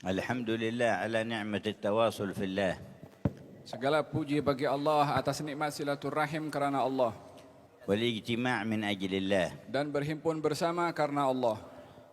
Alhamdulillah ala ni'mat at-tawasul fillah Segala puji bagi Allah atas nikmat silaturahim kerana Allah wal ijtima' min ajlillah dan berhimpun bersama karena Allah.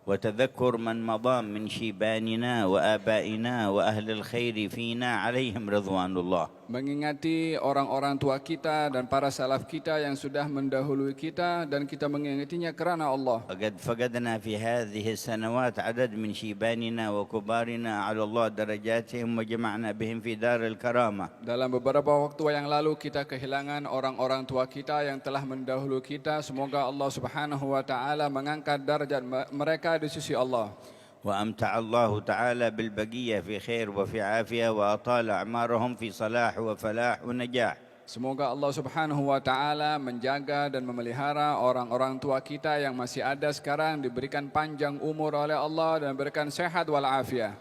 وتذكر من مضى من شيباننا وآبائنا وأهل الخير فينا عليهم رضوان الله. Mengingati orang-orang tua kita dan para salaf kita yang sudah mendahului kita dan kita mengingatinya kerana Allah. وقد فقدنا في هذه السنوات عدد من شيباننا وكبارنا على الله درجاتهم وجمعنا بهم في دار الكرامة. Dalam beberapa waktu yang lalu kita kehilangan orang-orang tua kita yang telah mendahului kita. Semoga Allah Subhanahu wa taala mengangkat darjat mereka di sisi Allah. وأمتع الله تعالى بالبقية في خير وفي عافية وأطال أعمارهم في صلاح وفلاح ونجاح. Semoga Allah Subhanahu wa taala menjaga dan memelihara orang-orang tua kita yang masih ada sekarang, diberikan panjang umur oleh Allah dan berikan sehat wal afiah.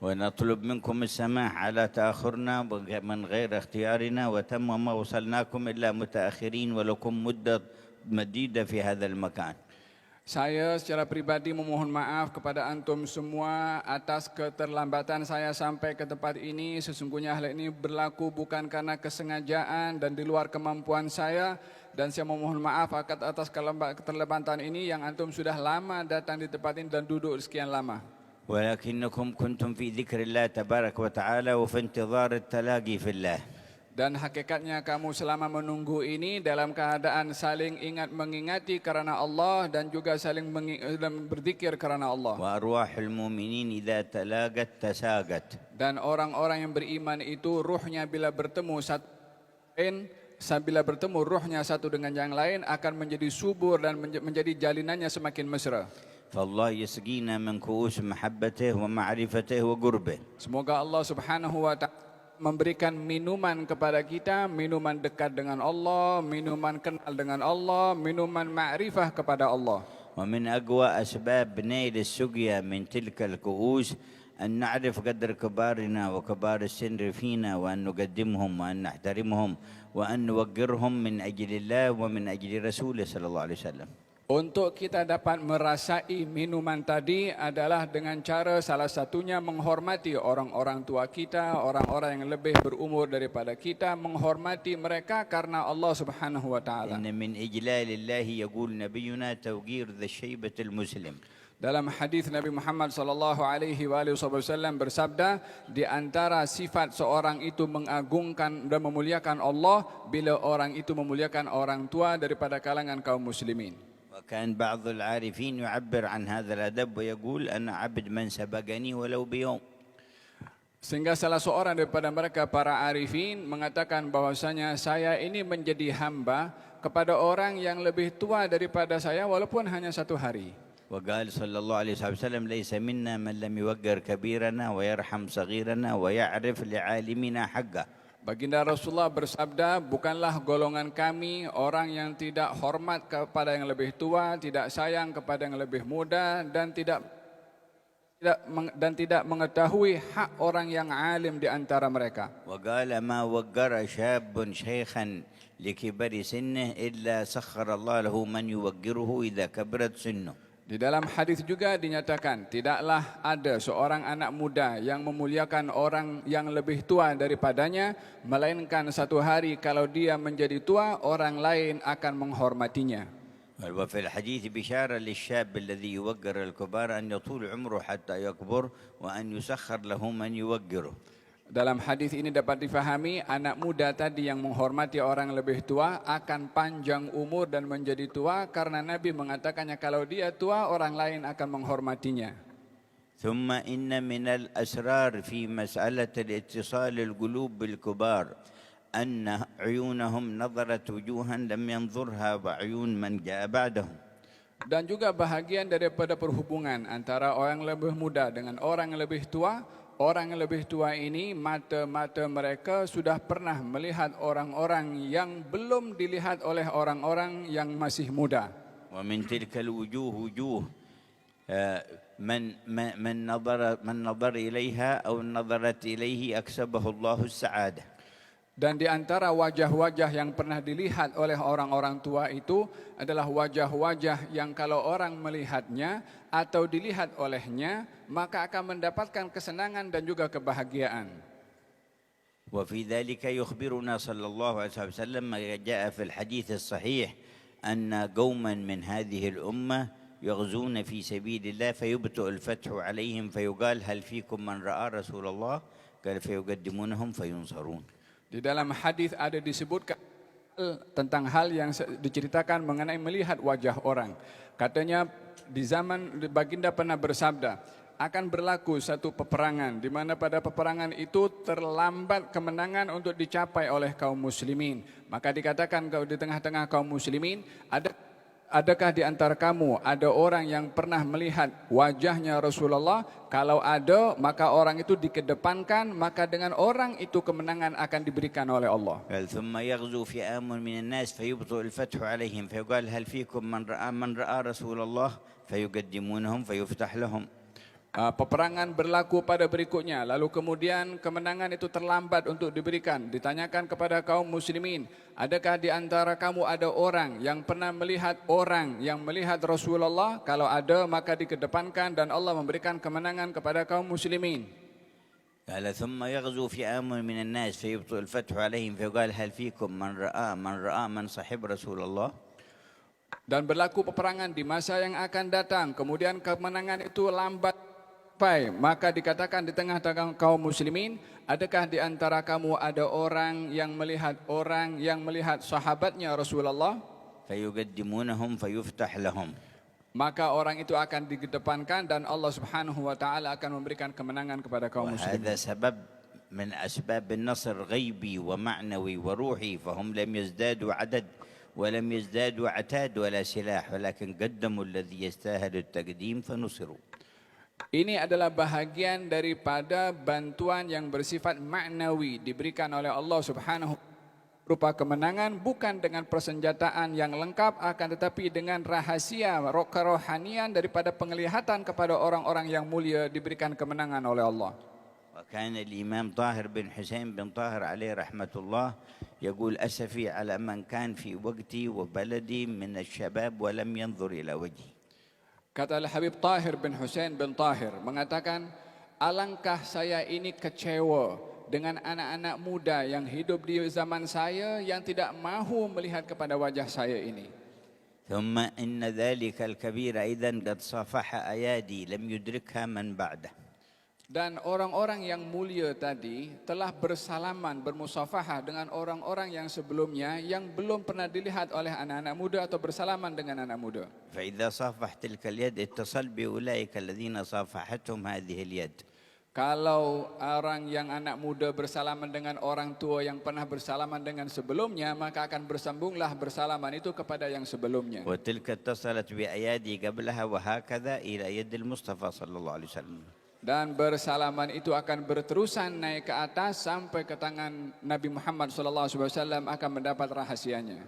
ونطلب منكم السماح على تأخرنا من غير اختيارنا وتم ما وصلناكم إلا متأخرين ولكم مدة مديدة في هذا المكان. Saya secara pribadi memohon maaf kepada antum semua atas keterlambatan saya sampai ke tempat ini. Sesungguhnya hal ini berlaku bukan karena kesengajaan dan di luar kemampuan saya. Dan saya memohon maaf atas keterlambatan ini yang antum sudah lama datang di tempat ini dan duduk sekian lama. ولكنكم كنتم في ذكر الله تبارك وتعالى وفي انتظار التلاقي في الله. Dan hakikatnya kamu selama menunggu ini dalam keadaan saling ingat mengingati karena Allah dan juga saling berzikir karena Allah. وأرواح المؤمنين إذا تلاقت تساقت. Dan orang-orang yang beriman itu ruhnya bila bertemu ruhnya satu dengan yang lain akan menjadi subur dan menjadi jalinannya semakin mesra. فالله يسقينا من كؤوس محبته ومعرفته وقربه. Semoga Allah Subhanahu wa taala memberikan minuman kepada kita, minuman dekat dengan Allah, minuman kenal dengan Allah, minuman ma'rifah kepada Allah. ومن أقوى أسباب نيل السقيا من تلك الكؤوس أن نعرف قدر كبارنا وكبار السن فينا وأن نقدمهم وأن نحترمهم وأن نوقرهم من أجل الله ومن أجل رسوله صلى الله عليه وسلم. Untuk kita dapat merasai minuman tadi adalah dengan cara salah satunya menghormati orang-orang tua kita, orang-orang yang lebih berumur daripada kita, menghormati mereka karena Allah Subhanahu wa taala. إن من إجلال الله يقول نبينا توقير ذي الشيبة المسلم. Dalam hadis Nabi Muhammad sallallahu alaihi wasallam bersabda, di antara sifat seorang itu mengagungkan dan memuliakan Allah bila orang itu memuliakan orang tua daripada kalangan kaum muslimin. وكان بعض العارفين يعبر عن هذا الأدب ويقول أنا عبد من سبقني ولو بيوم. Sehingga salah seorang daripada mereka para arifin mengatakan bahwasanya saya ini menjadi hamba kepada orang yang lebih tua daripada saya walaupun hanya satu hari. وقال صلى الله عليه وسلم ليس منا من لم يوقر كبيرنا ويرحم صغيرنا ويعرف لعالمنا حقه. Baginda Rasulullah bersabda, bukanlah golongan kami orang yang tidak hormat kepada yang lebih tua, tidak sayang kepada yang lebih muda dan tidak mengetahui hak orang yang alim di antara mereka. وقال ما وقر شاب شيخا لكبر سنه إلا سخر الله له من يوقره إذا كبرت سنه. Di dalam hadis juga dinyatakan, tidaklah ada seorang anak muda yang memuliakan orang yang lebih tua daripadanya, melainkan satu hari kalau dia menjadi tua, orang lain akan menghormatinya. وفي الحديث بشارة للشاب الذي يوقر الكبار أن يطول عمره حتى يكبر وأن يسخر له من يوقره. Dalam hadis ini dapat difahami anak muda tadi yang menghormati orang lebih tua akan panjang umur dan menjadi tua karena Nabi mengatakannya kalau dia tua orang lain akan menghormatinya. ثم إن من الأسرار في مسألة الاتصال القلوب بالكبار أن عيونهم نظرت وجوها لم ينظرها عيون من جاء بعدهم. Dan juga bahagian daripada perhubungan antara orang lebih muda dengan orang yang lebih tua. Orang yang lebih tua ini, mata-mata mereka sudah pernah melihat orang-orang yang belum dilihat oleh orang-orang yang masih muda. ومن تلك الوجوه وجوه من نظر إليها أو نظرت إليه أكسبه الله السعادة. Dan di antara wajah-wajah yang pernah dilihat oleh orang-orang tua itu adalah wajah-wajah yang kalau orang melihatnya atau dilihat olehnya, maka akan mendapatkan kesenangan dan juga kebahagiaan. وفي ذلك يخبرنا صلى الله عليه وسلم ما جاء في الحديث الصحيح أن قوما من هذه الأمة يغزون في سبيل الله فيبطئ الفتح عليهم فيقال هل فيكم من رأى رسول الله قال فيقدمونهم فينصرون. Di dalam hadis ada disebutkan tentang hal yang diceritakan mengenai melihat wajah orang. Katanya di zaman baginda pernah bersabda, akan berlaku satu peperangan di mana pada peperangan itu terlambat kemenangan untuk dicapai oleh kaum muslimin. Maka dikatakan kalau di tengah-tengah kaum muslimin adakah di antara kamu ada orang yang pernah melihat wajahnya Rasulullah? Kalau ada, maka orang itu dikedepankan, maka dengan orang itu kemenangan akan diberikan oleh Allah. ثم يغزو فئام من الناس فيبطئ الفتح عليهم فيقال هل فيكم من رأى رسول الله فيقدمونهم فيفتح لهم. Peperangan berlaku pada berikutnya, lalu kemudian kemenangan itu terlambat untuk diberikan. Ditanyakan kepada kaum muslimin, adakah di antara kamu ada orang yang pernah melihat orang yang melihat Rasulullah? Kalau ada, maka dikedepankan dan Allah memberikan kemenangan kepada kaum muslimin. قال ثم يغزو فئام من الناس فيبطئ الفتح عليهم فيقال هل فيكم من صحب رسول الله. Dan berlaku peperangan di masa yang akan datang, kemudian kemenangan itu lambat. Maka dikatakan di tengah-tengah kaum muslimin, adakah di antara kamu ada orang yang melihat sahabatnya Rasulullah? فيقدمونهم فيفتح لهم. Maka orang itu akan dikedepankan dan Allah Subhanahu wa taala akan memberikan kemenangan kepada kaum muslimin. وهذا سبب من أسباب النصر غيبي ومعنوي وروحي فهم لم يزدادوا عدد ولم يزدادوا عتاد ولا سلاح ولكن قدموا الذي يستاهل التقديم فنصروا. Ini adalah bahagian daripada bantuan yang bersifat maknawi diberikan oleh Allah Subhanahu berupa kemenangan bukan dengan persenjataan yang lengkap akan tetapi dengan rahasia kerohanian daripada penglihatan kepada orang-orang yang mulia diberikan kemenangan oleh Allah. وكان الإمام طاهر بن حسين بن طاهر عليه رحمة الله يقول أسفي على من كان في وقتي وبلدي من الشباب ولم ينظر إلى وجهي. Kata Habib Tahir bin Husain bin Tahir mengatakan, alangkah saya ini kecewa dengan anak-anak muda yang hidup di zaman saya yang tidak mahu melihat kepada wajah saya ini. ثم إن ذلك الكبير أيضا قد صافح أيادي لم يدركها من بعده. Dan orang-orang yang mulia tadi telah bersalaman, bermusafahah dengan orang-orang yang sebelumnya yang belum pernah dilihat oleh anak-anak muda atau bersalaman dengan anak muda. فإذا صافح تلك اليد اتصل بأولئك الذين صافحتهم هذه اليد. Kalau orang yang anak muda bersalaman dengan orang tua yang pernah bersalaman dengan sebelumnya, maka akan bersambunglah bersalaman itu kepada yang sebelumnya. وتلك اتصلت بأيادي قبلها وهكذا إلى يد المصطفى صلى الله عليه وسلم. Dan bersalaman itu akan berterusan naik ke atas sampai ke tangan Nabi Muhammad SAW akan mendapat rahasianya.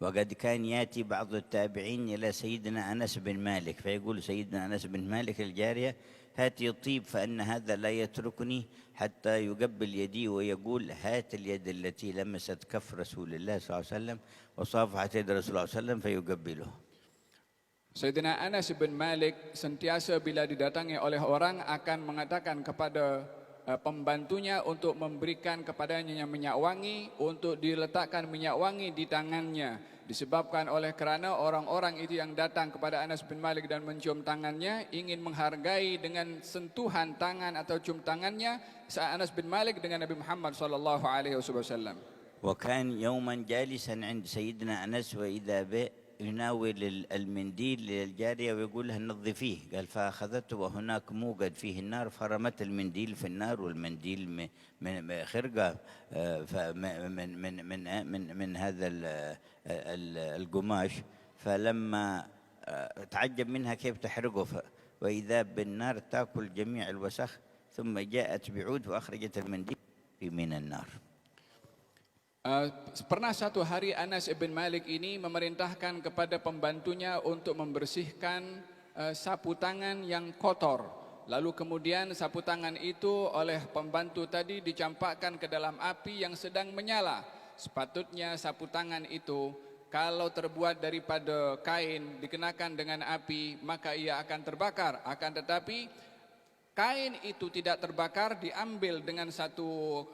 وقد كان يأتي بعض التابعين إلى سيدنا أنس بن مالك فيقول سيدنا أنس بن مالك الجارية هاتي الطيب فإن هذا لا يتركني حتى يقبل يدي ويقول هات اليد التي لمست كف رسول الله صلى الله عليه وسلم وصافحت يد رسول الله صلى الله عليه وسلم فيقبله. Sayyidina Anas bin Malik sentiasa bila didatangi oleh orang akan mengatakan kepada pembantunya untuk memberikan kepadanya minyak wangi, untuk diletakkan minyak wangi di tangannya. Disebabkan oleh kerana orang-orang itu yang datang kepada Anas bin Malik dan mencium tangannya ingin menghargai dengan sentuhan tangan atau cium tangannya Anas bin Malik dengan Nabi Muhammad sallallahu alaihi wasallam. وكان يوما جالسا عند سيدنا أنس وإذا به يناول المنديل للجارية ويقول لها نظفيه قال فأخذته وهناك موقد فيه النار فرمت المنديل في النار والمنديل من خرقة من من من من من هذا القماش فلما تعجب منها كيف تحرقه وإذا بالنار تأكل جميع الوسخ ثم جاءت بعود وأخرجت المنديل من النار. Pernah satu hari Anas bin Malik ini memerintahkan kepada pembantunya untuk membersihkan sapu tangan yang kotor. Lalu kemudian sapu tangan itu oleh pembantu tadi dicampakkan ke dalam api yang sedang menyala. Sepatutnya sapu tangan itu kalau terbuat daripada kain dikenakan dengan api maka ia akan terbakar. Akan tetapi kain itu tidak terbakar, diambil dengan satu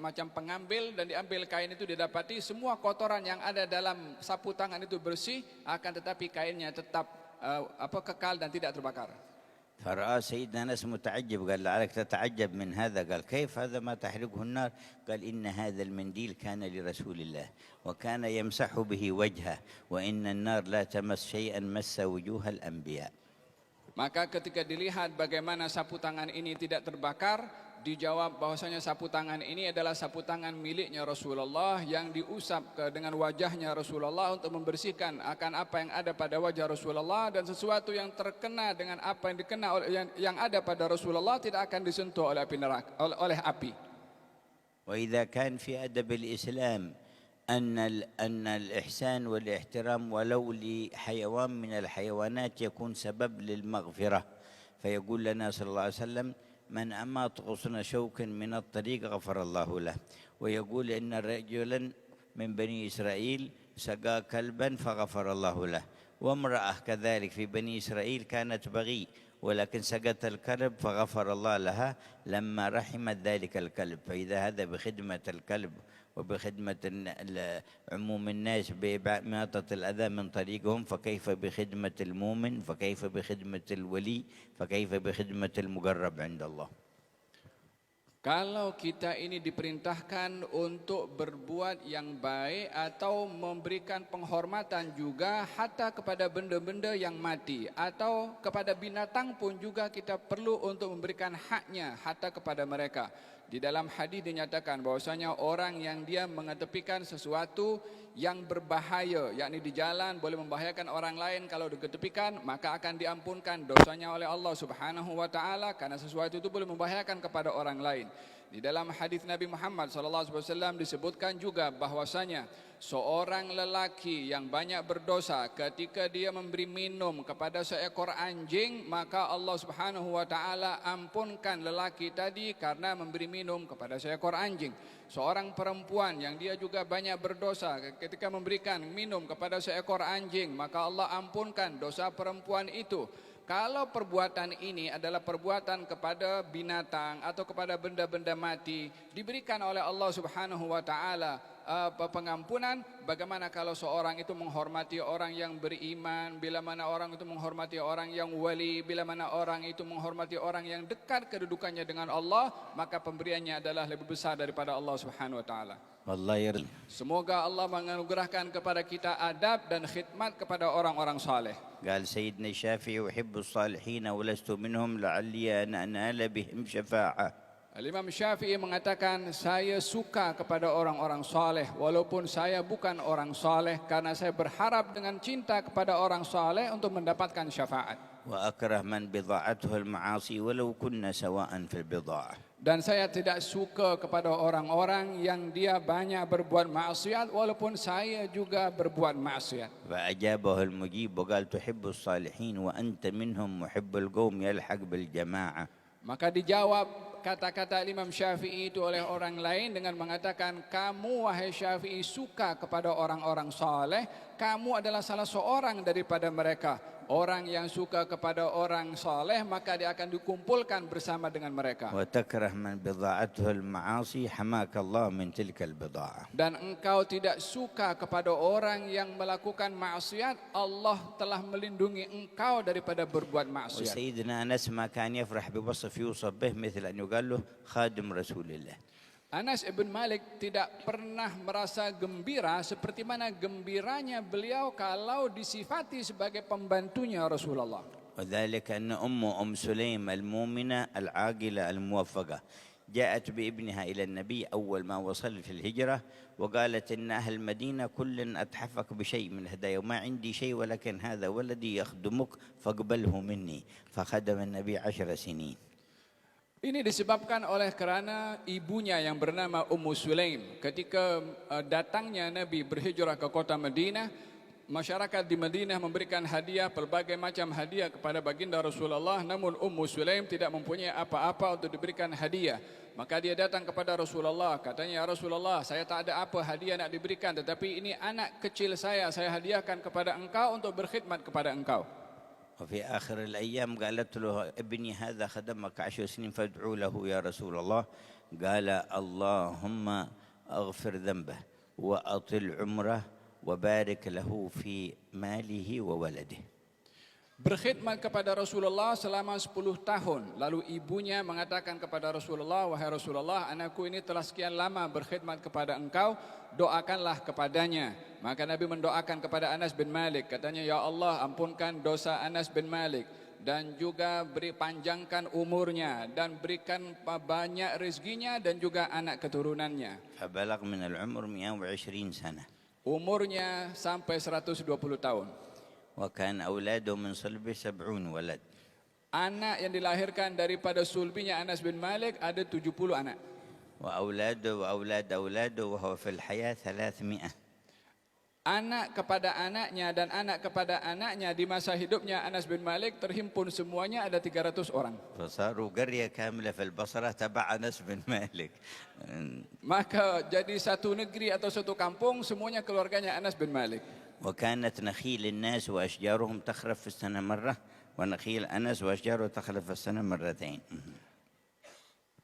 macam pengambil, dan diambil kain itu didapati semua kotoran yang ada dalam sapu tangan itu bersih, akan tetapi kainnya tetap kekal dan tidak terbakar. فرأى سيدنا أنس متعجب، قال لعلك تتعجب من هذا؟ قال كيف هذا ما تحرقه النار؟ قال إن هذا المنديل كان لرسول الله وكان يمسح به وجهه وإن النار لا تمس شيئا مس وجوه الأنبياء. Maka ketika dilihat bagaimana sapu tangan ini tidak terbakar, dijawab bahwasanya sapu tangan ini adalah sapu tangan miliknya Rasulullah yang diusap dengan wajahnya Rasulullah untuk membersihkan akan apa yang ada pada wajah Rasulullah, dan sesuatu yang terkena dengan apa yang dikena yang ada pada Rasulullah tidak akan disentuh oleh api neraka, oleh api. وإذا كان في أدب الإسلام أن الإحسان والاحترام ولو لحيوان من الحيوانات يكون سبب للمغفرة، فيقول لنا صلى الله عليه وسلم من أماط غصن شوك من الطريق غفر الله له، ويقول إن رجلا من بني إسرائيل سقى كلبا فغفر الله له، وامرأة كذلك في بني إسرائيل كانت بغي ولكن سقت الكلب فغفر الله لها لما رحمت ذلك الكلب. فإذا هذا بخدمة الكلب وبخدمة عموم الناس بإماطة الأذى من طريقهم، فكيف بخدمة المؤمن؟ فكيف بخدمة الولي؟ فكيف بخدمة المقرب عند الله؟ Kalau kita ini diperintahkan untuk berbuat yang baik atau memberikan penghormatan juga hatta kepada benda-benda yang mati atau kepada binatang pun juga kita perlu untuk memberikan haknya hatta kepada mereka. Di dalam hadis dinyatakan bahwasanya orang yang dia mengetepikan sesuatu yang berbahaya, yakni di jalan boleh membahayakan orang lain, kalau diketepikan maka akan diampunkan dosanya oleh Allah Subhanahu wa taala karena sesuatu itu boleh membahayakan kepada orang lain. Di dalam hadis Nabi Muhammad SAW disebutkan juga bahwasanya seorang lelaki yang banyak berdosa ketika dia memberi minum kepada seekor anjing, maka Allah Subhanahu wa taala ampunkan lelaki tadi karena memberi minum kepada seekor anjing. Seorang perempuan yang dia juga banyak berdosa ketika memberikan minum kepada seekor anjing, maka Allah ampunkan dosa perempuan itu. Kalau perbuatan ini adalah perbuatan kepada binatang atau kepada benda-benda mati, diberikan oleh Allah Subhanahu wa taala pengampunan. Bagaimana kalau seorang itu menghormati orang yang beriman, bila mana orang itu menghormati orang yang wali, bila mana orang itu menghormati orang yang dekat kedudukannya dengan Allah, maka pemberiannya adalah lebih besar daripada Allah Subhanahu wa taala. Semoga Allah menganugerahkan kepada kita adab dan khidmat kepada orang-orang saleh. قال سيدنا الشافعي أحب الصالحين ولست منهم لعلي أن أنال بهم شفاعة. Imam Syafi'i mengatakan, saya suka kepada orang-orang saleh walaupun saya bukan orang saleh, karena saya berharap dengan cinta kepada orang saleh untuk mendapatkan syafaat. وأكره من بضاعته المعاصي ولو كنا سواء في البضاعة. Dan saya tidak suka kepada orang-orang yang dia banyak berbuat maksiat walaupun saya juga berbuat maksiat. فأجابه المجيب وقال تحب الصالحين وأنت منهم محب القوم يلحق بالجماعة. Maka dijawab kata-kata Imam Syafi'i itu oleh orang lain dengan mengatakan, kamu wahai Syafi'i suka kepada orang-orang saleh, kamu adalah salah seorang daripada mereka. Orang yang suka kepada orang saleh maka dia akan dikumpulkan bersama dengan mereka. وتكره من بضاعته المعاصي حماك الله من تلك البضاعة. Dan engkau tidak suka kepada orang yang melakukan maksiat, Allah telah melindungi engkau daripada berbuat maksiat. وسيدنا أنس ما كان يفرح بوصف يوصف به مثل أن يقال له خادم رسول الله. Anas ibn Malik tidak pernah merasa gembira seperti mana gembiranya beliau kalau disifati sebagai pembantunya Rasulullah. وذلك أن أم سليم المؤمنة العاقلة الموفقة جاءت بابنها إلى النبي أول ما وصل في الهجرة وقالت إن أهل المدينة كل أتحفك بشيء من الهدايا وما عندي شيء ولكن هذا ولدي يخدمك فاقبله مني. فخدم النبي 10 سنين. Ini disebabkan oleh kerana ibunya yang bernama Ummu Sulaim ketika datangnya Nabi berhijrah ke kota Madinah, masyarakat di Madinah memberikan hadiah, pelbagai macam hadiah kepada baginda Rasulullah, namun Ummu Sulaim tidak mempunyai apa-apa untuk diberikan hadiah. Maka dia datang kepada Rasulullah, katanya, ya Rasulullah, saya tak ada apa hadiah nak diberikan, tetapi ini anak kecil saya hadiahkan kepada engkau untuk berkhidmat kepada engkau. وفي آخر الأيام قالت له ابني هذا خدمك 10 سنين فادعوا له يا رسول الله. قال اللهم اغفر ذنبه وأطل عمره وبارك له في ماله وولده. Berkhidmat kepada Rasulullah selama 10 tahun. Lalu ibunya mengatakan kepada Rasulullah, wahai Rasulullah, anakku ini telah sekian lama berkhidmat kepada engkau, doakanlah kepadanya. Maka Nabi mendoakan kepada Anas bin Malik, katanya, ya Allah, ampunkan dosa Anas bin Malik, dan juga beri panjangkan umurnya, dan berikan banyak rezekinya, dan juga anak keturunannya. فبلغ من العمر 120 سنة. Umurnya sampai 120 tahun. وكان أولاده من صلبه 70 ولد. Anak yang dilahirkan daripada sulbinya Anas bin Malik ada 70 anak. وأولاده وأولاد أولاده وهو في الحياة 300. Anak kepada anaknya dan anak kepada anaknya di masa hidupnya Anas bin Malik terhimpun semuanya ada 300 orang. فصاروا قرية كاملة في البصرة تبع أنس بن مالك. Maka jadi satu negeri atau satu kampung semuanya keluarganya Anas bin Malik. وكانت نخيل الناس وأشجارهم تخرف في السنة مرة ونخيل أنس وأشجاره تخرف في السنة مرتين.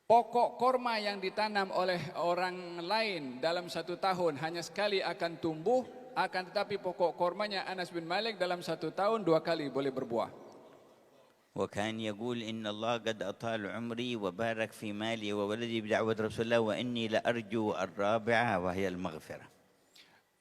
Pokok korma yang ditanam oleh orang lain dalam satu tahun hanya sekali akan tumbuh, akan tetapi pokok kormanya Anas bin Malik dalam satu tahun 2 kali boleh berbuah. وكان يقول إن الله قد أطال عمري وبارك في مالي وولدي بدعوة رسول الله وإني لأرجو الرابعة وهي المغفرة.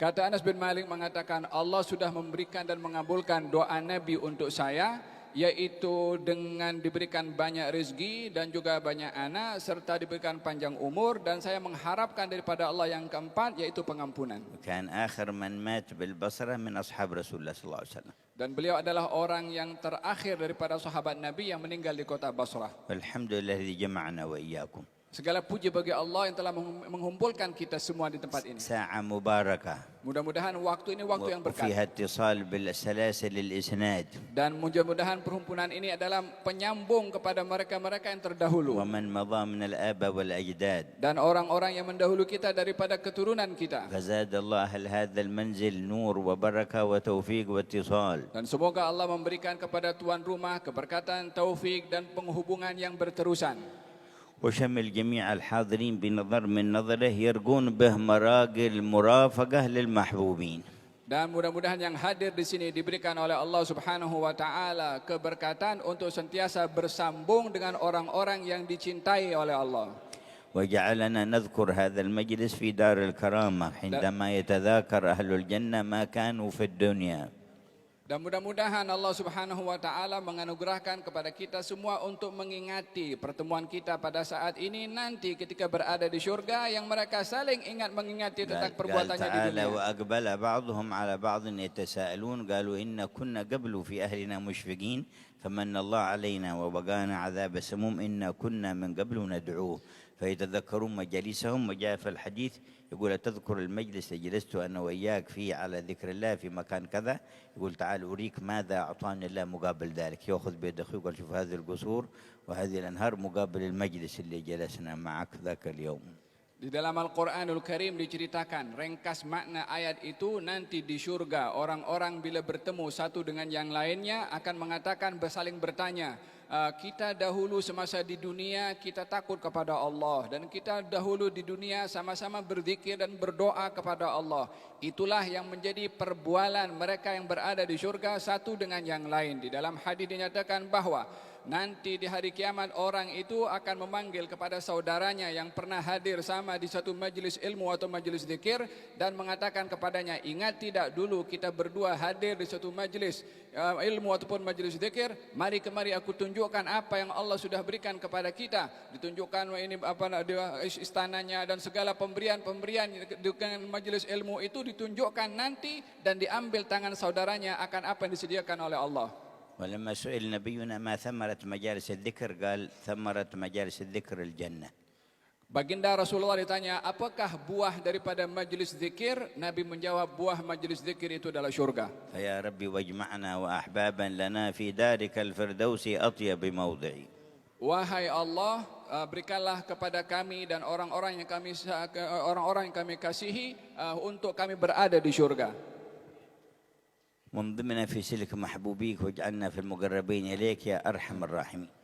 Kata Anas bin Malik mengatakan, Allah sudah memberikan dan mengabulkan doa Nabi untuk saya, yaitu dengan diberikan banyak rezeki dan juga banyak anak serta diberikan panjang umur, dan saya mengharapkan daripada Allah yang keempat yaitu pengampunan. كان آخر من مات بالبصرة من أصحاب رسول الله صلى الله عليه وسلم. Dan beliau adalah orang yang terakhir daripada sahabat Nabi yang meninggal di kota Basrah. والحمد لله الذي جمعنا وإياكم. Segala puji bagi Allah yang telah mengumpulkan kita semua di tempat ini. ساعة مباركة Mudah-mudahan waktu ini waktu yang berkah. وفيها اتصال بالسلاسل الإسناد. Dan mudah-mudahan perhimpunan ini adalah penyambung kepada mereka-mereka yang terdahulu. ومن مضى من الآباء والأجداد. Dan orang-orang yang mendahulu kita daripada keturunan kita. فزاد الله هذا المنزل نور وبركة وتوفيق واتصال. Dan semoga Allah memberikan kepada tuan rumah keberkatan, taufik dan penghubungan yang berterusan. وشمل جميع الحاضرين بنظر من نظره يرجون به مراجل مرافقة للمحبوبين. Dan mudah-mudahan yang hadir di sini diberikan oleh Allah Subhanahu wa taala keberkatan untuk sentiasa bersambung dengan orang-orang yang dicintai oleh Allah. وجعلنا نذكر هذا المجلس في دار الكرامة عندما يتذاكر أهل الجنة ما كانوا في الدنيا. Dan mudah-mudahan Allah Subhanahu wa taala menganugerahkan kepada kita semua untuk mengingati pertemuan kita pada saat ini nanti ketika berada di syurga, yang mereka saling ingat mengingati tentang perbuatannya di dunia. وأقبل بعضهم على بعض يتساءلون قالوا إن كنا قبل في أهلنا مشفقين فمن الله علينا ووقانا عذاب السموم إنا كنا من قبل ندعوه فيتذكرون مجالسهم. وجاء في الحديث يقول تذكر المجلس اللي جلست أنا وإياك فيه على ذكر الله في مكان كذا، يقول تعال أريك ماذا أعطاني الله مقابل ذلك. يأخذ بيد أخوه يقول شوف هذه القصور وهذه الأنهار مقابل المجلس اللي جلسنا معك ذاك اليوم. Di dalam Al-Quranul Karim diceritakan ringkas makna ayat itu. Nanti di surga orang-orang bila bertemu satu dengan yang lainnya akan mengatakan, bersaling bertanya, kita dahulu semasa di dunia kita takut kepada Allah, dan kita dahulu di dunia sama-sama berzikir dan berdoa kepada Allah. Itulah yang menjadi perbualan mereka yang berada di surga satu dengan yang lain. Di dalam hadis dinyatakan bahwa nanti di hari kiamat orang itu akan memanggil kepada saudaranya yang pernah hadir sama di satu majelis ilmu atau majelis zikir dan mengatakan kepadanya, ingat tidak dulu kita berdua hadir di satu majelis ilmu ataupun majelis zikir, mari kemari aku tunjukkan apa yang Allah sudah berikan kepada kita. Ditunjukkan ini istananya dan segala pemberian-pemberian dengan majelis ilmu itu ditunjukkan nanti, dan diambil tangan saudaranya akan apa yang disediakan oleh Allah. ولما سئل نبينا ما ثمرة مجالس الذكر قال ثمرة مجالس الذكر الجنة. Baginda Rasulullah ditanya, apakah buah daripada majlis zikir? Nabi menjawab, buah majlis zikir itu adalah syurga. فيا ربي واجمعنا وأحبابا لنا في دارك الفردوس أطيب موضع. Wahai Allah, berikanlah kepada kami dan orang-orang yang kami kasihi untuk kami berada di syurga. من ضمن في سلك محبوبيك واجعلنا في المقربين إليك يا أرحم الراحمين.